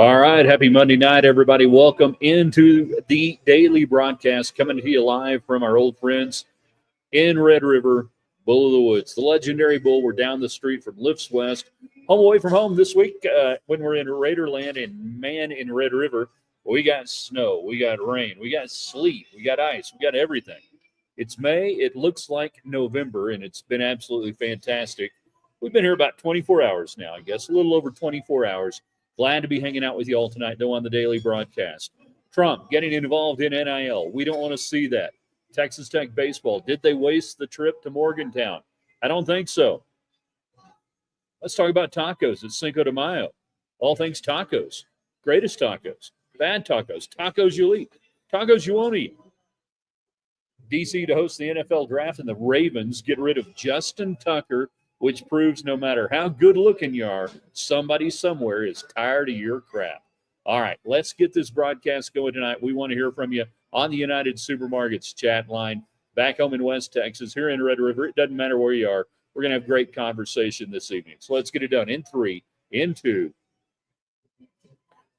All right. Happy Monday night, everybody. Welcome into the daily broadcast coming to you live from our old friends in Red River, Bull of the Woods. The legendary Bull. We're down the street from Lifts West. Home away from home this week when we're in Raiderland, and man, in Red River, we got snow, we got rain, we got sleet, we got ice, we got everything. It's May. It looks like November, and it's been absolutely fantastic. We've been here about 24 hours now, I guess, a little over 24 hours. Glad to be hanging out with you all tonight, though, on the daily broadcast. Trump getting involved in NIL. We don't want to see that. Texas Tech baseball. Did they waste the trip to Morgantown? I don't think so. Let's talk about tacos. It's Cinco de Mayo. All things tacos. Greatest tacos. Bad tacos. Tacos you'll eat. Tacos you won't eat. DC to host the NFL draft, and the Ravens get rid of Justin Tucker, which proves no matter how good looking you are, somebody somewhere is tired of your crap. All right, let's get this broadcast going tonight. We want to hear from you on the United Supermarkets chat line, back home in West Texas, here in Red River. It doesn't matter where you are. We're going to have great conversation this evening. So let's get it done in 3, in 2.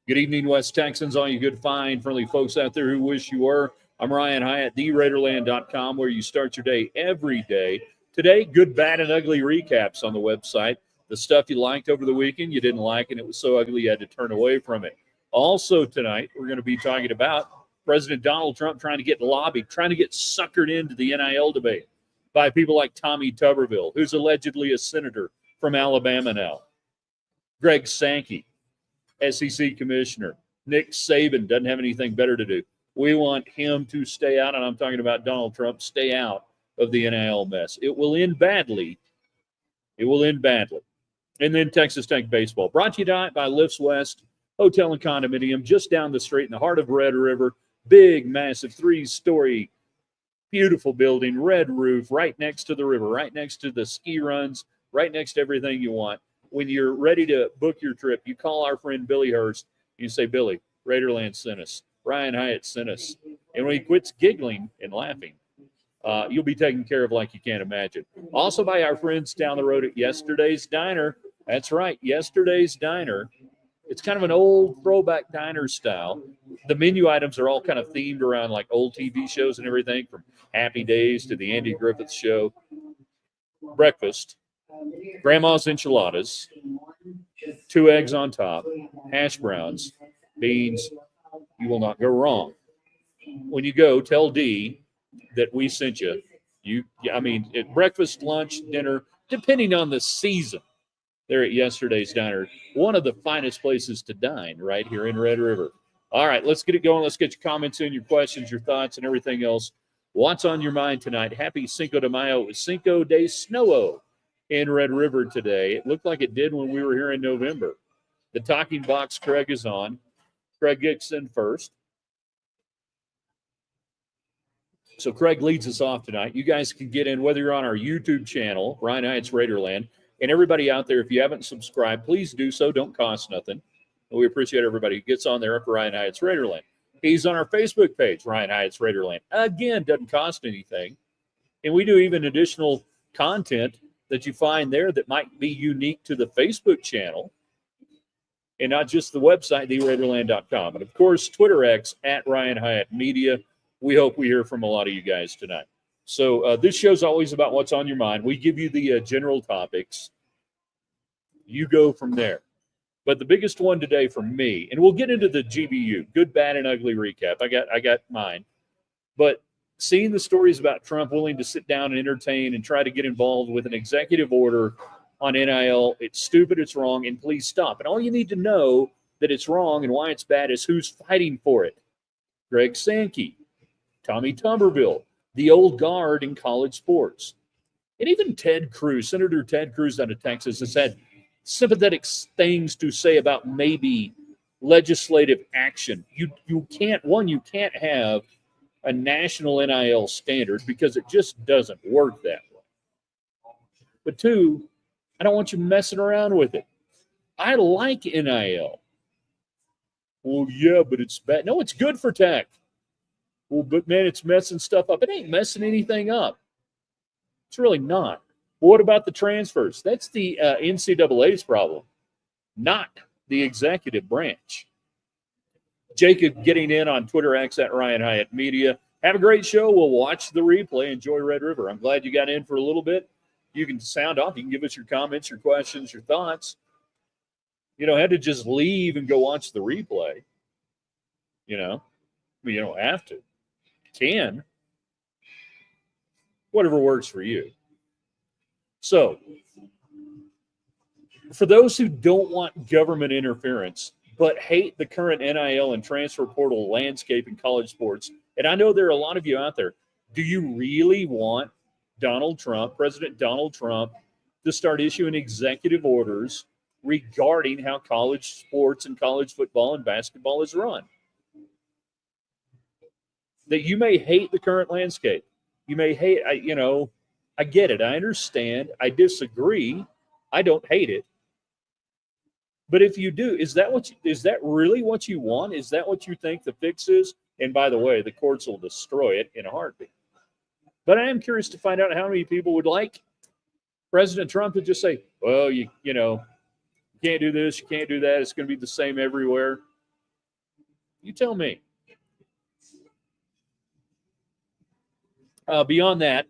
Good evening, West Texans, all you good, fine, friendly folks out there who wish you were. I'm Ryan Hyatt, theraiderland.com, where you start your day every day. Today, good, bad, and ugly recaps on the website. The stuff you liked over the weekend, you didn't like, and it was so ugly you had to turn away from it. Also tonight, we're going to be talking about President Donald Trump trying to get lobbied, trying to get suckered into the NIL debate by people like Tommy Tuberville, who's allegedly a senator from Alabama now. Greg Sankey, SEC commissioner. Nick Saban doesn't have anything better to do. We want him to stay out, and I'm talking about Donald Trump, stay out of the NIL mess. It will end badly. It will end badly. And then Texas Tech baseball. Brought to you tonight by Lifts West Hotel and Condominium, just down the street in the heart of Red River. Big, massive, 3-story, beautiful building, red roof, right next to the river, right next to the ski runs, right next to everything you want. When you're ready to book your trip, you call our friend Billy Hurst. You say, Billy, Raiderland sent us. Ryan Hyatt sent us. And when he quits giggling and laughing, you'll be taken care of like you can't imagine. Also by our friends down the road at Yesterday's Diner. That's right, Yesterday's Diner. It's kind of an old throwback diner style. The menu items are all kind of themed around like old TV shows and everything, from Happy Days to the Andy Griffith Show. Breakfast, grandma's enchiladas, 2 eggs on top, hash browns, beans. You will not go wrong. When you go, tell Dee that we sent you. At breakfast, lunch, dinner, depending on the season, there at Yesterday's Diner, one of the finest places to dine right here in Red River. All right, let's get it going. Let's get your comments in, your questions, your thoughts, and everything else. What's on your mind tonight? Happy Cinco de Mayo. It was Cinco de Snow in Red River today. It looked like it did when we were here in November. The talking box, Craig, is on. Craig gets in first. So Craig leads us off tonight. You guys can get in, whether you're on our YouTube channel, Ryan Hyatt's Raiderland, and everybody out there, if you haven't subscribed, please do so. Don't cost nothing. And we appreciate everybody who gets on there for Ryan Hyatt's Raiderland. He's on our Facebook page, Ryan Hyatt's Raiderland. Again, doesn't cost anything. And we do even additional content that you find there that might be unique to the Facebook channel and not just the website, theraiderland.com. And, of course, Twitter X, at Ryan Hyatt Media. We hope we hear from a lot of you guys tonight. So this show's always about what's on your mind. We give you the general topics. You go from there. But the biggest one today for me, and we'll get into the GBU, good, bad, and ugly recap. I got mine. But seeing the stories about Trump willing to sit down and entertain and try to get involved with an executive order on NIL, it's stupid, it's wrong, and please stop. And all you need to know that it's wrong and why it's bad is who's fighting for it. Greg Sankey, Tommy Tuberville, the old guard in college sports. And even Ted Cruz, Senator Ted Cruz out of Texas, has had sympathetic things to say about maybe legislative action. You can't have a national NIL standard because it just doesn't work that way. But 2, I don't want you messing around with it. I like NIL. Well, yeah, but it's bad. No, it's good for tech. Well, but man, it's messing stuff up. It ain't messing anything up. It's really not. What about the transfers? That's the NCAA's problem, not the executive branch. Jacob getting in on Twitter X at Ryan Hyatt Media. Have a great show. We'll watch the replay. Enjoy Red River. I'm glad you got in for a little bit. You can sound off. You can give us your comments, your questions, your thoughts. You don't have to just leave and go watch the replay. You know, I mean, you don't have to. You can. Whatever works for you. So, for those who don't want government interference, but hate the current NIL and transfer portal landscape in college sports, and I know there are a lot of you out there, do you really want Donald Trump, President Donald Trump, to start issuing executive orders regarding how college sports and college football and basketball is run? That you may hate the current landscape. You may hate, I get it. I understand. I disagree. I don't hate it. But if you do, is that really what you want? Is that what you think the fix is? And by the way, the courts will destroy it in a heartbeat. But I am curious to find out how many people would like President Trump to just say, well, you can't do this, you can't do that. It's going to be the same everywhere. You tell me. Beyond that,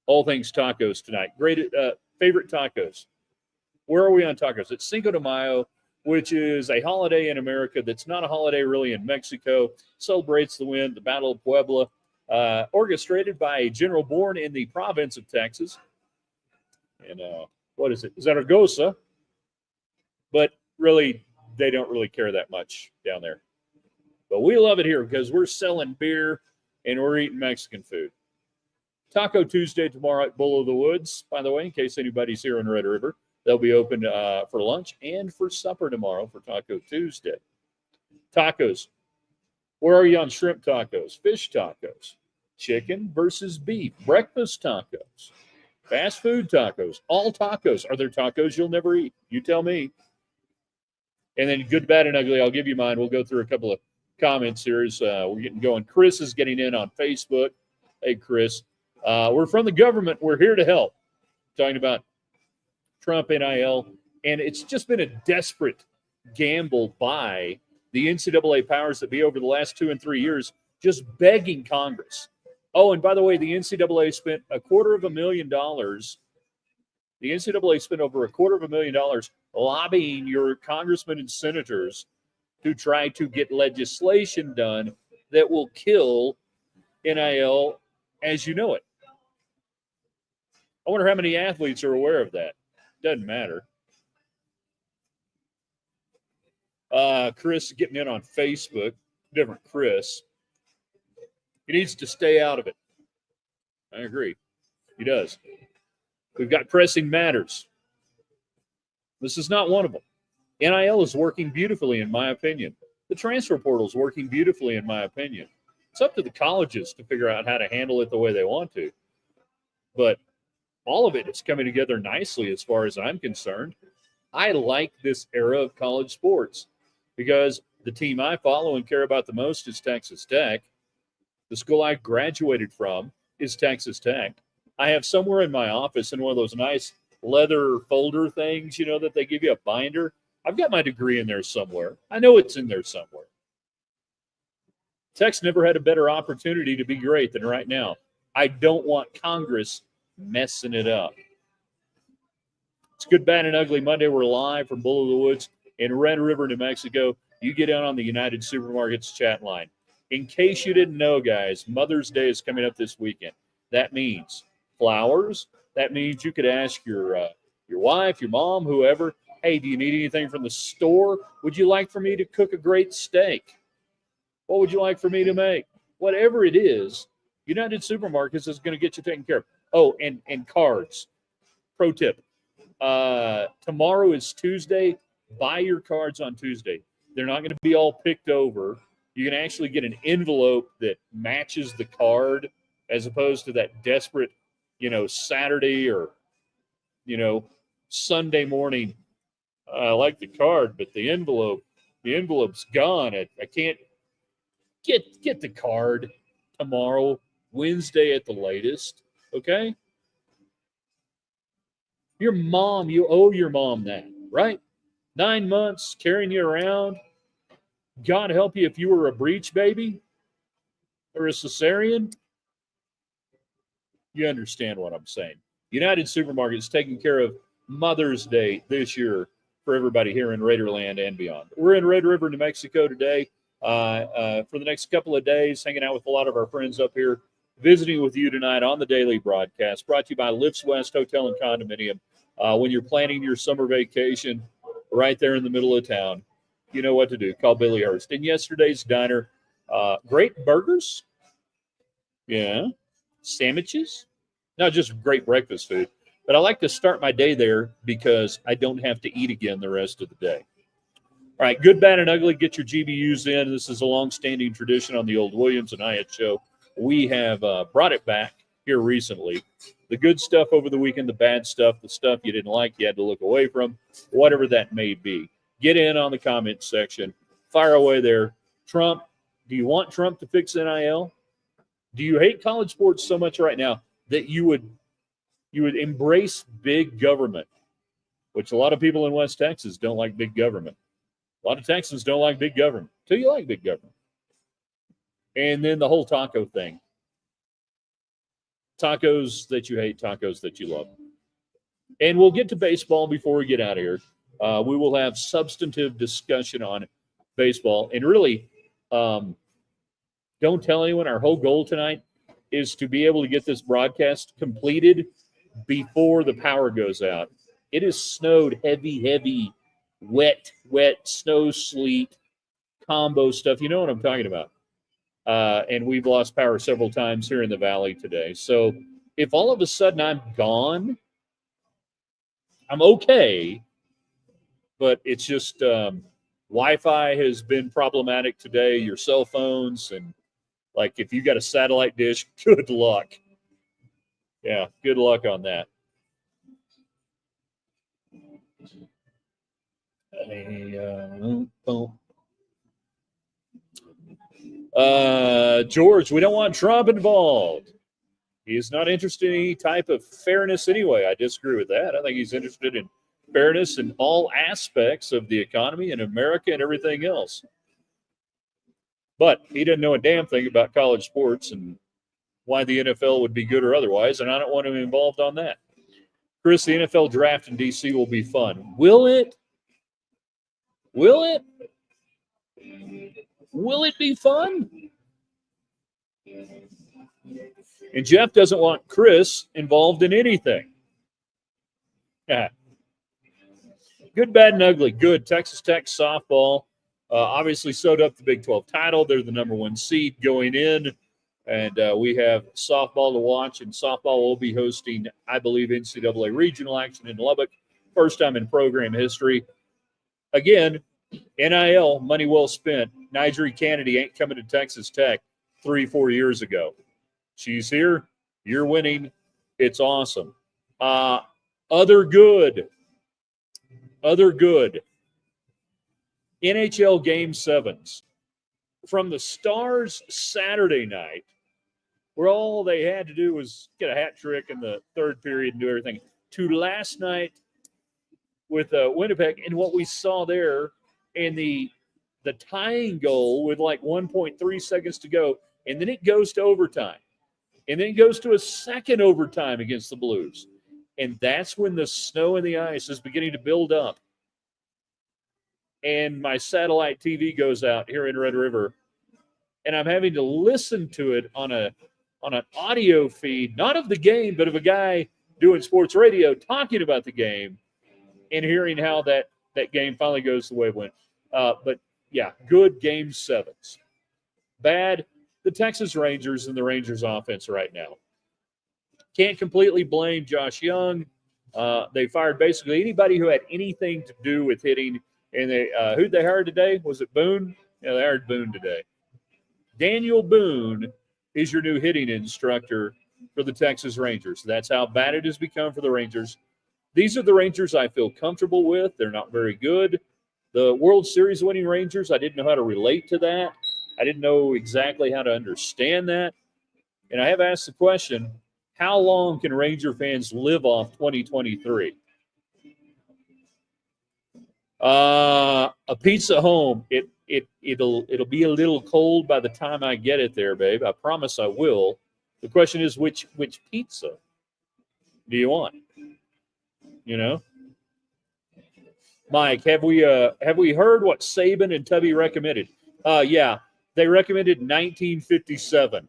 all things tacos tonight. Great favorite tacos. Where are we on tacos? It's Cinco de Mayo, which is a holiday in America that's not a holiday really in Mexico. Celebrates the win, the Battle of Puebla, orchestrated by a general born in the province of Texas. And what is it? Zaragoza. But really, they don't really care that much down there. But we love it here because we're selling beer and we're eating Mexican food. Taco Tuesday tomorrow at Bull of the Woods, by the way, in case anybody's here in Red River. They'll be open for lunch and for supper tomorrow for Taco Tuesday. Tacos. Where are you on shrimp tacos? Fish tacos. Chicken versus beef. Breakfast tacos. Fast food tacos. All tacos. Are there tacos you'll never eat? You tell me. And then good, bad, and ugly. I'll give you mine. We'll go through a couple of comments here as we're getting going. Chris is getting in on Facebook. Hey, Chris. We're from the government. We're here to help. Talking about Trump, NIL, and it's just been a desperate gamble by the NCAA powers that be over the last 2 and 3 years, just begging Congress. Oh, and by the way, the NCAA spent $250,000. The NCAA spent over $250,000 lobbying your congressmen and senators to try to get legislation done that will kill NIL as you know it. I wonder how many athletes are aware of that. Doesn't matter. Chris getting in on Facebook. Different Chris. He needs to stay out of it. I agree. He does. We've got pressing matters. This is not one of them. NIL is working beautifully, in my opinion. The transfer portal is working beautifully, in my opinion. It's up to the colleges to figure out how to handle it the way they want to. But all of it is coming together nicely as far as I'm concerned. I like this era of college sports because the team I follow and care about the most is Texas Tech. The school I graduated from is Texas Tech. I have somewhere in my office in one of those nice leather folder things, that they give you a binder. I've got my degree in there somewhere. I know it's in there somewhere. Tech's never had a better opportunity to be great than right now. I don't want Congress messing it up. It's Good, Bad, and Ugly Monday. We're live from Bull of the Woods in Red River, New Mexico. You get out on the United Supermarkets chat line. In case you didn't know, guys, Mother's Day is coming up this weekend. That means flowers. That means you could ask your wife, your mom, whoever, hey, do you need anything from the store? Would you like for me to cook a great steak? What would you like for me to make? Whatever it is, United Supermarkets is going to get you taken care of. Oh, and cards. Pro tip. Tomorrow is Tuesday. Buy your cards on Tuesday. They're not going to be all picked over. You can actually get an envelope that matches the card as opposed to that desperate, Saturday or, Sunday morning. I like the card, but the envelope's gone. I can't get the card tomorrow, Wednesday at the latest. Okay? Your mom, you owe your mom that, right? 9 months carrying you around. God help you if you were a breech baby or a cesarean. You understand what I'm saying. United Supermarkets taking care of Mother's Day this year for everybody here in Raiderland and beyond. We're in Red River, New Mexico today for the next couple of days, hanging out with a lot of our friends up here, visiting with you tonight on the daily broadcast, brought to you by Lifts West Hotel and Condominium. When you're planning your summer vacation right there in the middle of town, you know what to do. Call Billy Hurst. In yesterday's diner, great burgers. Yeah. Sandwiches. Not just great breakfast food, but I like to start my day there because I don't have to eat again the rest of the day. All right, good, bad, and ugly. Get your GBUs in. This is a long-standing tradition on the old Williams and Nyatt show. We have brought it back here recently. The good stuff over the weekend, the bad stuff, the stuff you didn't like, you had to look away from, whatever that may be. Get in on the comment section. Fire away there. Trump, do you want Trump to fix NIL? Do you hate college sports so much right now that you would embrace big government, which a lot of people in West Texas don't like big government. A lot of Texans don't like big government until you like big government. And then the whole taco thing. Tacos that you hate, tacos that you love. And we'll get to baseball before we get out of here. We will have substantive discussion on baseball. And really, don't tell anyone. Our whole goal tonight is to be able to get this broadcast completed before the power goes out. It has snowed heavy, wet, snow, sleet, combo stuff. You know what I'm talking about. And we've lost power several times here in the valley today. So if all of a sudden I'm gone, I'm okay. But it's just Wi-Fi has been problematic today, your cell phones, and like if you got a satellite dish, good luck. Yeah, good luck on that. George, we don't want Trump involved. He's not interested in any type of fairness anyway. I disagree with that. I think he's interested in fairness in all aspects of the economy and America and everything else. But he doesn't know a damn thing about college sports and why the NFL would be good or otherwise, and I don't want him involved on that. Chris, the NFL draft in D.C. will be fun. Will it? Will it? Will it be fun? And Jeff doesn't want Chris involved in anything. Yeah. Good, bad, and ugly. Good. Texas Tech softball obviously sewed up the Big 12 title. They're the number one seed going in. And we have softball to watch. And softball will be hosting, I believe, NCAA regional action in Lubbock. First time in program history. Again, NIL, money well spent. Nigeri Kennedy ain't coming to Texas Tech 3-4 years ago. She's here. You're winning. It's awesome. Other good. NHL Game 7s. From the Stars Saturday night, where all they had to do was get a hat trick in the third period and do everything, to last night with Winnipeg, and what we saw there in the tying goal with like 1.3 seconds to go, and then it goes to overtime. And then it goes to a second overtime against the Blues. And that's when the snow and the ice is beginning to build up. And my satellite TV goes out here in Red River, and I'm having to listen to it on an audio feed, not of the game, but of a guy doing sports radio talking about the game and hearing how that game finally goes the way it went. But, yeah, good Game 7s. Bad, the Texas Rangers and the Rangers offense right now. Can't completely blame Josh Young. They fired basically anybody who had anything to do with hitting. And they who'd they hire today? Was it Boone? Yeah, they hired Boone today. Daniel Boone is your new hitting instructor for the Texas Rangers. That's how bad it has become for the Rangers. These are the Rangers I feel comfortable with. They're not very good. The World Series winning Rangers, I didn't know how to relate to that. I didn't know exactly how to understand that. And I have asked the question, how long can Ranger fans live off 2023? A pizza home. It'll be a little cold by the time I get it there, babe. I promise I will. The question is which pizza do you want? You know, Mike, have we heard what Saban and Tubby recommended? Yeah, they recommended 1957.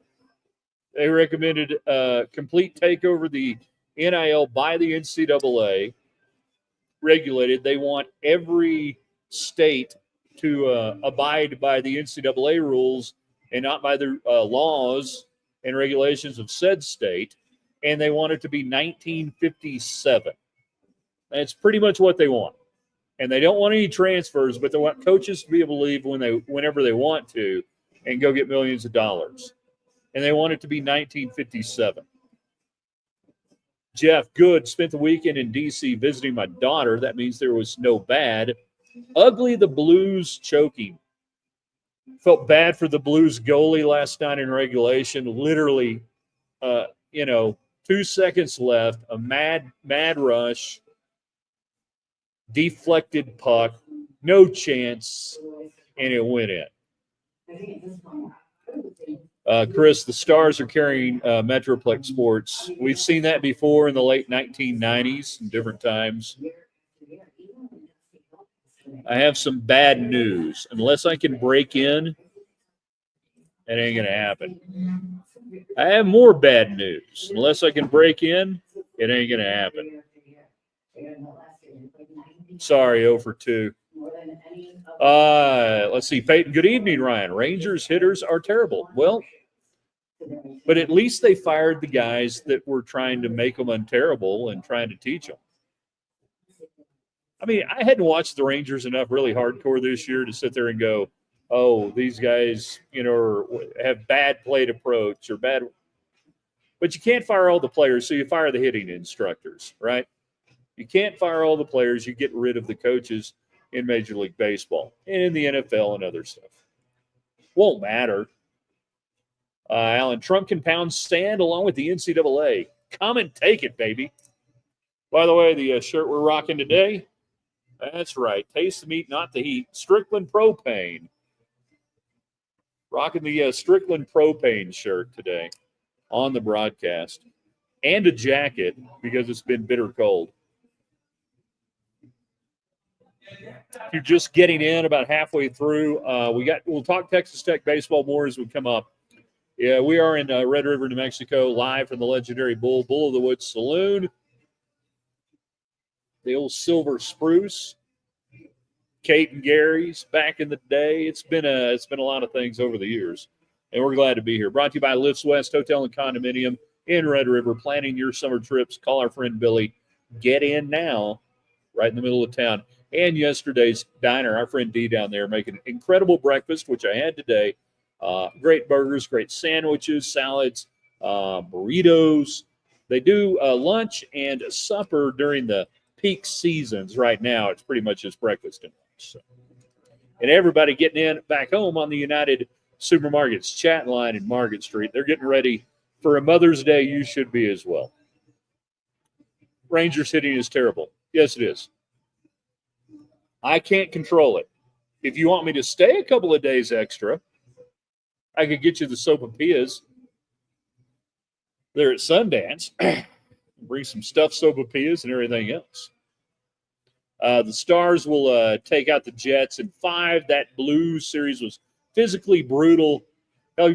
They recommended complete takeover the NIL by the NCAA, regulated. They want every state to abide by the NCAA rules and not by the laws and regulations of said state. And they want it to be 1957. That's pretty much what they want. And they don't want any transfers, but they want coaches to be able to leave whenever they want to and go get millions of dollars. And they want it to be 1957. Jeff, good. Spent the weekend in D.C. visiting my daughter. That means there was no bad. Ugly, the Blues choking. Felt bad for the Blues goalie last night in regulation. Literally, 2 seconds left. A mad rush. Deflected puck. No chance. And it went in. Chris, the Stars are carrying Metroplex Sports. We've seen that before in the late 1990s in different times. I have some bad news. Unless I can break in, it ain't going to happen. I have more bad news. Unless I can break in, it ain't going to happen. Sorry, 0 for 2. Let's see. Peyton, good evening, Ryan. Rangers hitters are terrible. Well, but at least they fired the guys that were trying to make them unterrible and trying to teach them. I mean, I hadn't watched the Rangers enough really hardcore this year to sit there and go, oh, these guys, have bad plate approach or bad. But you can't fire all the players, so you fire the hitting instructors, right? You can't fire all the players. You get rid of the coaches in Major League Baseball and in the NFL and other stuff. Won't matter. Alan, Trump can pound sand along with the NCAA. Come and take it, baby. By the way, the shirt we're rocking today, that's right. Taste the meat, not the heat. Strickland Propane. Rocking the Strickland Propane shirt today on the broadcast. And a jacket because it's been bitter cold. If you're just getting in about halfway through, we'll talk Texas Tech baseball more as we come up. Yeah, we are in Red River, New Mexico, live from the legendary Bull of the Woods Saloon. The old Silver Spruce. Kate and Gary's back in the day. It's been a lot of things over the years, and we're glad to be here. Brought to you by Lifts West Hotel and Condominium in Red River. Planning your summer trips. Call our friend Billy. Get in now, right in the middle of town. And yesterday's diner, our friend D down there, making an incredible breakfast, which I had today. Great burgers, great sandwiches, salads, burritos. They do lunch and supper during the peak seasons. Right now, it's pretty much just breakfast and lunch. So. And everybody getting in back home on the United Supermarkets chat line in Market Street. They're getting ready for a Mother's Day. You should be as well. Rangers hitting is terrible. Yes, it is. I can't control it. If you want me to stay a couple of days extra, I could get you the sopapillas there at Sundance. Bring some stuffed sopapillas and everything else. The Stars will take out the Jets in 5. That Blues series was physically brutal. Oh,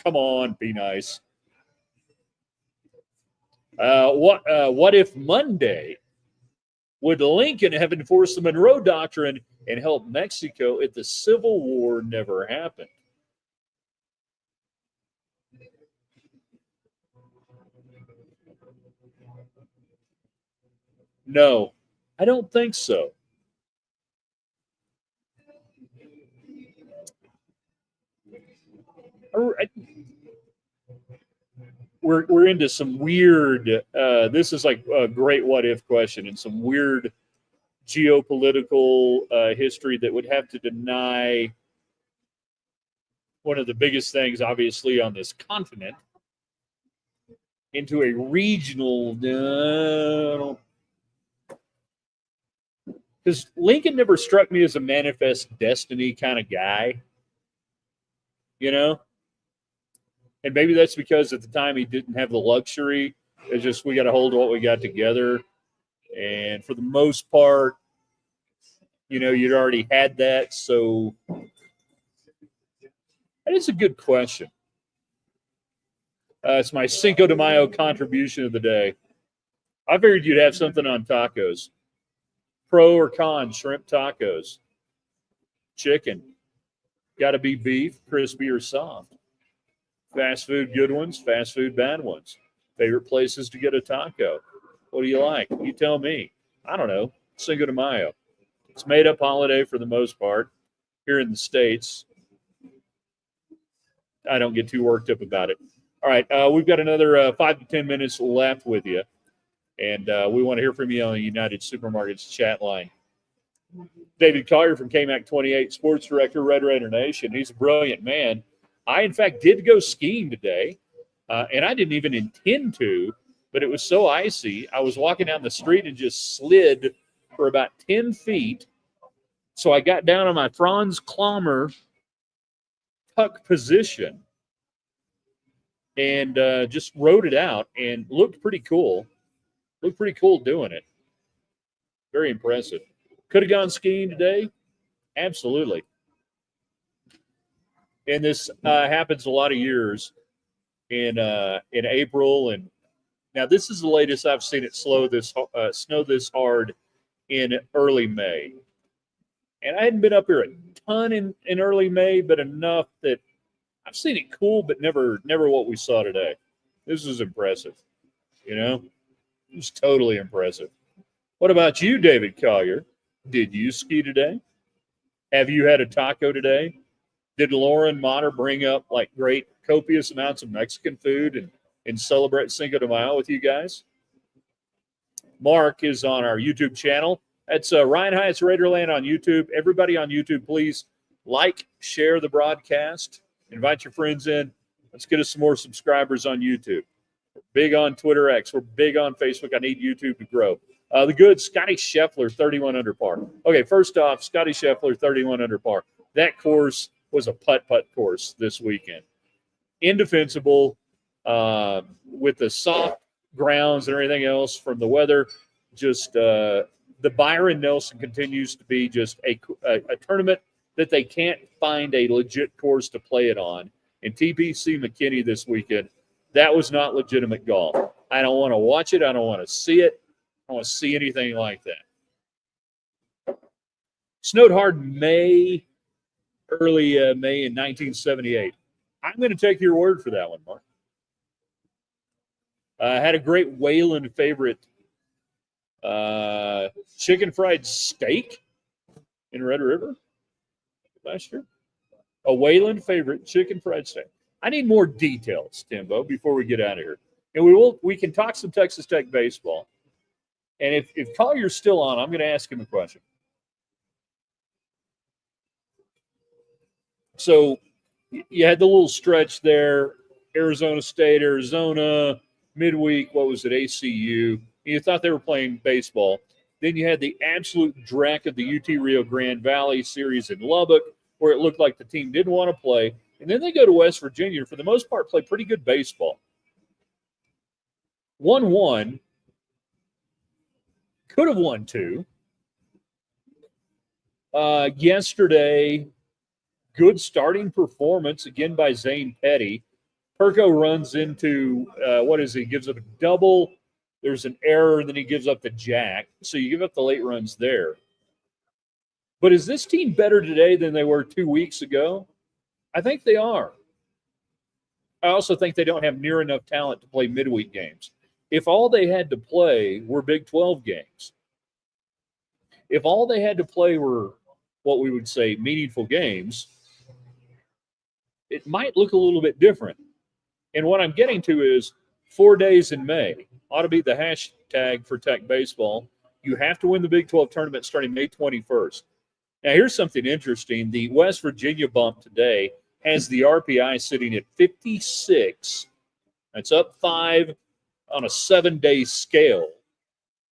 come on, be nice. What if Monday would Lincoln have enforced the Monroe Doctrine and helped Mexico if the Civil War never happened? No, I don't think so. We're into some weird. This is like a great what if question and some weird geopolitical history that would have to deny one of the biggest things, obviously, on this continent into a regional. Because because Lincoln never struck me as a manifest destiny kind of guy, you know? And maybe that's because at the time he didn't have the luxury. It's just we got to hold what we got together. And for the most part, you know, you'd already had that. So that is a good question. It's my Cinco de Mayo contribution of the day. I figured you'd have something on tacos. Pro or con shrimp tacos. Chicken. Got to be beef, crispy or soft. Fast food good ones, fast food bad ones. Favorite places to get a taco. What do you like? You tell me. I don't know. Cinco de Mayo. It's made up holiday for the most part here in the States. I don't get too worked up about it. All right, we've got another 5 to 10 minutes left with you, and we want to hear from you on the United Supermarkets chat line. David Collier from KMAC 28, sports director, Red Raider Nation. He's a brilliant man. I, in fact, did go skiing today, and I didn't even intend to, but it was so icy. I was walking down the street and just slid for about 10 feet. So I got down on my Franz Klammer tuck position and just rode it out and looked pretty cool. Looked pretty cool doing it. Very impressive. Could have gone skiing today? Absolutely. And this happens a lot of years in April. And now this is the latest I've seen it snow this hard in early May. And I hadn't been up here a ton in early May, but enough that I've seen it cool, but never what we saw today. This is impressive. You know, it's totally impressive. What about you, David Collier? Did you ski today? Have you had a taco today? Did Lauren Motter bring up like great copious amounts of Mexican food and celebrate Cinco de Mayo with you guys? Mark is on our YouTube channel. That's Ryan Hyatt's Raiderland on YouTube. Everybody on YouTube, please like, share the broadcast, invite your friends in. Let's get us some more subscribers on YouTube. We're big on Twitter X. We're big on Facebook. I need YouTube to grow. The good Scotty Scheffler, 31 under par. Okay, first off, Scotty Scheffler, 31 under par. That course was a putt-putt course this weekend. Indefensible with the soft grounds and everything else from the weather. Just the Byron Nelson continues to be just a tournament that they can't find a legit course to play it on. And TPC McKinney this weekend, that was not legitimate golf. I don't want to watch it. I don't want to see it. I don't want to see anything like that. Snowed hard early May in 1978. I'm going to take your word for that one, Mark. I had a great Wayland favorite chicken fried steak in Red River last year. A Wayland favorite chicken fried steak. I need more details, Timbo, before we get out of here. And we can talk some Texas Tech baseball. And if Collier's still on, I'm going to ask him a question. So you had the little stretch there, Arizona State, Arizona, midweek, what was it, ACU. You thought they were playing baseball. Then you had the absolute dreck of the UT Rio Grande Valley series in Lubbock, where it looked like the team didn't want to play. And then they go to West Virginia, for the most part, play pretty good baseball. 1-1. Could have won 2. Yesterday, good starting performance, again by Zane Petty. Perko runs into, he gives up a double. There's an error, then he gives up the jack. So you give up the late runs there. But is this team better today than they were 2 weeks ago? I think they are. I also think they don't have near enough talent to play midweek games. If all they had to play were Big 12 games, if all they had to play were what we would say meaningful games, it might look a little bit different. And what I'm getting to is 4 days in May ought to be the hashtag for Tech baseball. You have to win the Big 12 tournament starting May 21st. Now, here's something interesting. The West Virginia bump today has the RPI sitting at 56. That's up 5 on a 7-day scale.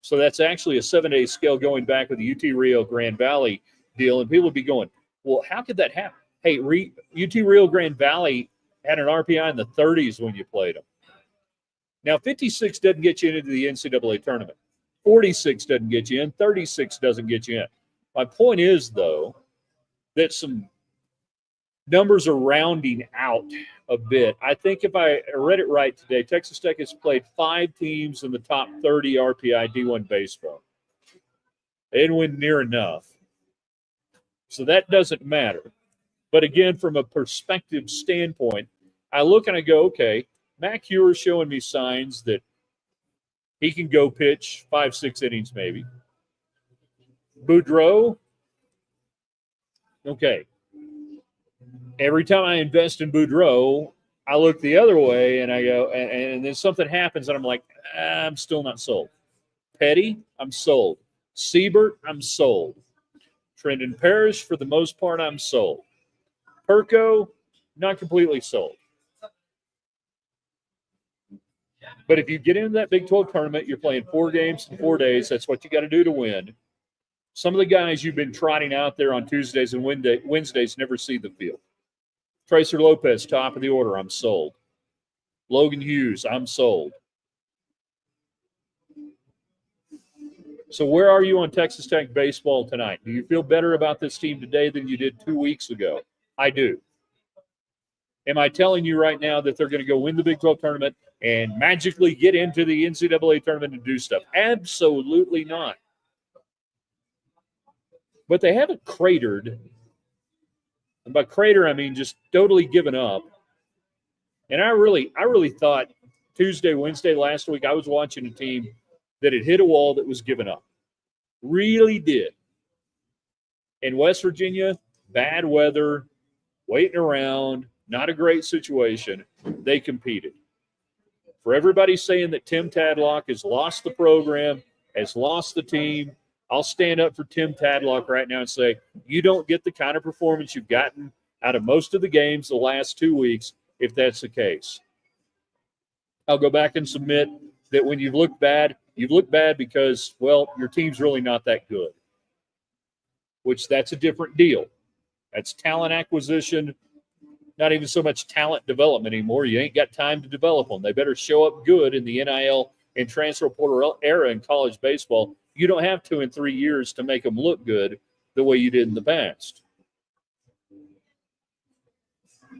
So that's actually a 7-day scale going back with the UT Rio Grand Valley deal. And people would be going, well, how could that happen? Hey, UT Rio Grand Valley had an RPI in the 30s when you played them. Now, 56 doesn't get you into the NCAA tournament. 46 doesn't get you in. 36 doesn't get you in. My point is, though, that some numbers are rounding out a bit. I think if I read it right today, Texas Tech has played 5 teams in the top 30 RPI D1 baseball. They didn't win near enough. So that doesn't matter. But again, from a perspective standpoint, I look and I go, okay, Mac Hewer's showing me signs that he can go pitch 5-6 innings maybe. Boudreaux, okay. Every time I invest in Boudreaux, I look the other way and I go, and then something happens and I'm like, I'm still not sold. Petty, I'm sold. Siebert, I'm sold. Trendon Parrish, for the most part, I'm sold. Perko, not completely sold. But if you get into that Big 12 tournament, you're playing 4 games in 4 days. That's what you got to do to win. Some of the guys you've been trotting out there on Tuesdays and Wednesdays never see the field. Tracer Lopez, top of the order, I'm sold. Logan Hughes, I'm sold. So where are you on Texas Tech baseball tonight? Do you feel better about this team today than you did 2 weeks ago? I do. Am I telling you right now that they're going to go win the Big 12 tournament and magically get into the NCAA tournament and do stuff? Absolutely not. But they haven't cratered. And by crater, I mean just totally given up. And I really thought Tuesday, Wednesday last week, I was watching a team that had hit a wall that was given up. Really did. In West Virginia, bad weather, waiting around, not a great situation. They competed. For everybody saying that Tim Tadlock has lost the program, has lost the team, I'll stand up for Tim Tadlock right now and say, you don't get the kind of performance you've gotten out of most of the games the last 2 weeks if that's the case. I'll go back and submit that when you've looked bad because, well, your team's really not that good, which that's a different deal. That's talent acquisition, not even so much talent development anymore. You ain't got time to develop them. They better show up good in the NIL and transfer portal era in college baseball. You don't have 2 and 3 years to make them look good the way you did in the past.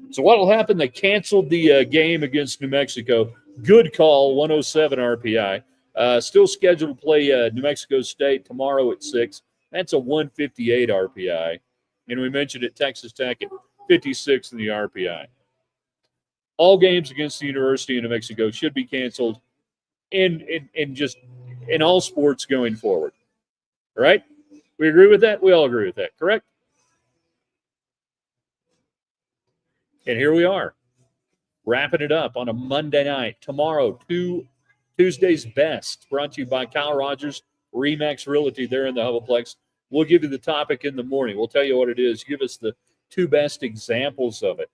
So what will happen? They canceled the game against New Mexico. Good call, 107 RPI. Still scheduled to play New Mexico State tomorrow at 6. That's a 158 RPI. And we mentioned at Texas Tech at 56 in the RPI. All games against the University of New Mexico should be canceled in all sports going forward. All right? We agree with that? We all agree with that, correct? And here we are, wrapping it up on a Monday night. Tomorrow, Tuesday's Best, brought to you by Kyle Rogers, Remax Realty there in the Hubaplex. We'll give you the topic in the morning. We'll tell you what it is. Give us the 2 best examples of it.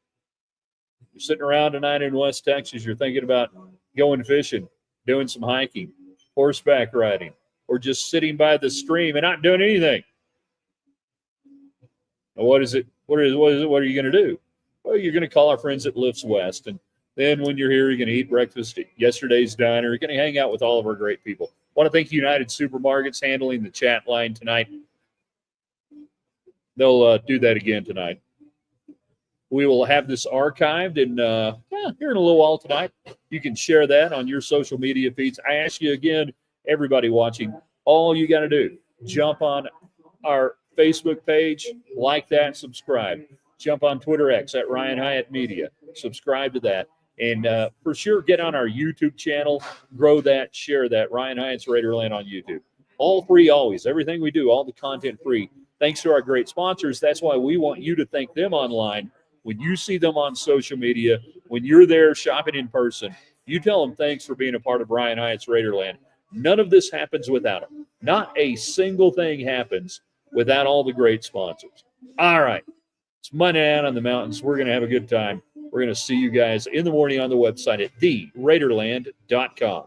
You're sitting around tonight in West Texas. You're thinking about going fishing, doing some hiking, horseback riding, or just sitting by the stream and not doing anything. Now, what is it? What are you going to do? Well, you're going to call our friends at Lifts West. And then when you're here, you're going to eat breakfast at yesterday's diner. You're going to hang out with all of our great people. I want to thank United Supermarkets handling the chat line tonight. They'll do that again tonight. We will have this archived and here in a little while tonight. You can share that on your social media feeds. I ask you again, everybody watching, all you got to do, jump on our Facebook page, like that, subscribe. Jump on Twitter X at Ryan Hyatt Media. Subscribe to that. And for sure, get on our YouTube channel. Grow that. Share that. Ryan Hyatt's Raiderland on YouTube. All free always. Everything we do, all the content free. Thanks to our great sponsors. That's why we want you to thank them online. When you see them on social media, when you're there shopping in person, you tell them thanks for being a part of Ryan Hyatt's Raiderland. None of this happens without them. Not a single thing happens without all the great sponsors. All right. It's Monday out on the mountains. We're going to have a good time. We're going to see you guys in the morning on the website at theraiderland.com.